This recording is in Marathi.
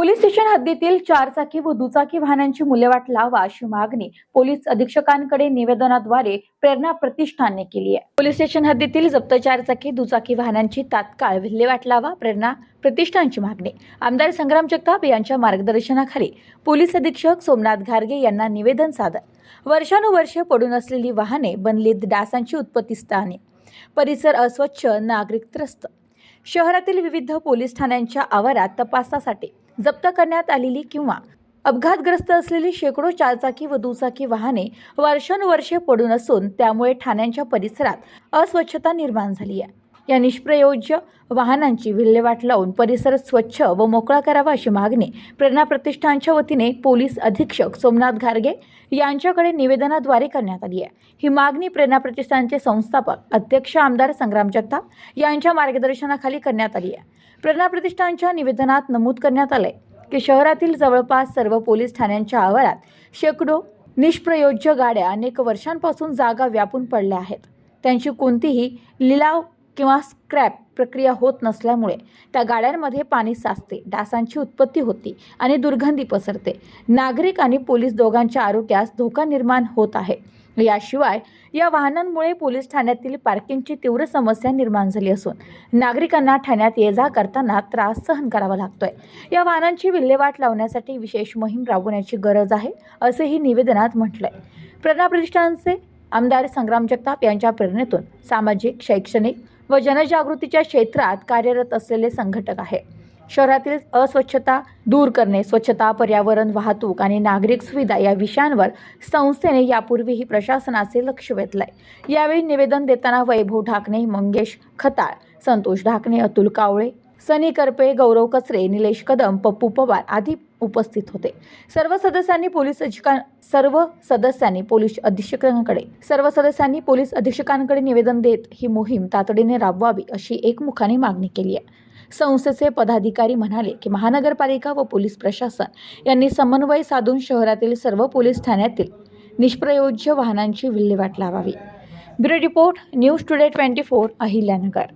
पोलीस स्टेशन हद्दीतील चारचाकी व दुचाकी वाहनांची मूल्यवाट लावा अशी मागणी पोलीस अधीक्षकांकडे निवेदनाद्वारे प्रेरणा प्रतिष्ठानने केली आहे। पोलीस स्टेशन हद्दीतील जप्त चारचाकी दुचाकी वाहनांची तात्काळ विल्हेवाट लावा प्रेरणा प्रतिष्ठानची मागणी आमदार संग्राम जगताप यांच्या मार्गदर्शनाखाली पोलीस अधीक्षक सोमनाथ घारगे यांना निवेदन सादर। वर्षानुवर्षे पडून असलेली वाहने बनलीत डासांची उत्पत्तीस्थाने, परिसर अस्वच्छ, नागरिक त्रस्त। शहरातील विविध पोलीस ठाण्यांच्या आवारात तपासासाठी जप्त करण्यात आलेली किंवा अपघातग्रस्त असलेली शेकडो चारचाकी व दुचाकी वाहने वर्षानुवर्षे पडून असून त्यामुळे ठाण्यांच्या परिसरात अस्वच्छता निर्माण झाली आहे। या निष्प्रयोज्य वाहनांची विल्हेवाट लावून परिसर स्वच्छ व मोकळा करावा अशी मागणी प्रेरणा प्रतिष्ठानच्या वतीने पोलीस अधीक्षक सोमनाथ घारगे यांच्याकडे निवेदनाद्वारे करण्यात आली आहे। ही मागणी प्रेरणा प्रतिष्ठानचे संस्थापक अध्यक्ष आमदार संग्राम जगताप यांच्या मार्गदर्शनाखाली करण्यात आली आहे। प्रेरणा प्रतिष्ठानच्या निवेदनात नमूद करण्यात आले की शहरातील जवळपास सर्व पोलीस ठाण्यांच्या आवारात शेकडो निष्प्रयोज्य गाड्या अनेक वर्षांपासून जागा व्यापून पडल्या आहेत। त्यांची कोणतीही लिलाव किंवा स्क्रॅप प्रक्रिया होत नसल्यामुळे त्या गाड्यांमध्ये पाणी साचते, डासांची उत्पत्ती होती आणि दुर्गंधी पसरते। नागरिक आणि पोलीस दोघांच्या आरोग्यास धोका निर्माण होत आहे। याशिवाय या वाहनांमुळे पोलीस ठाण्यातील पार्किंगची तीव्र समस्या निर्माण झाली असून नागरिकांना ठाण्यात ये-जा करताना त्रास सहन करावा लागतोय। या वाहनांची विल्हेवाट लावण्यासाठी विशेष मोहीम राबवण्याची गरज आहे असेही निवेदनात म्हटलंय। प्रेरणा प्रतिष्ठानचे आमदार संग्राम जगताप यांच्या प्रेरणेतून सामाजिक, शैक्षणिक व जनजागृतीच्या क्षेत्रात कार्यरत असलेले संघटक आहे। शहरातील अस्वच्छता दूर करणे, स्वच्छता, पर्यावरण, वाहतूक आणि नागरिक सुविधा या विषयांवर संस्थेने यापूर्वीही प्रशासनाचे लक्ष वेधलंय। यावेळी निवेदन देताना वैभव ढाकणे, मंगेश खताळ, संतोष ढाकणे, अतुल कावळे, सनी करपे, गौरव कचरे, निलेश कदम, पप्पू पवार आदी उपस्थित होते। सर्व सदस्यांनी पोलीस अधीक्षकांकडे निवेदन देत ही मोहीम तातडीने राबवावी अशी एकमुखाने मागणी केली आहे। संस्थेचे पदाधिकारी म्हणाले की महानगरपालिका व पोलीस प्रशासन यांनी समन्वय साधून शहरातील सर्व पोलीस ठाण्यातील निष्प्रयोज्य वाहनांची विल्हेवाट लावावी। Bureau report, news today 24, Ahilyanagar.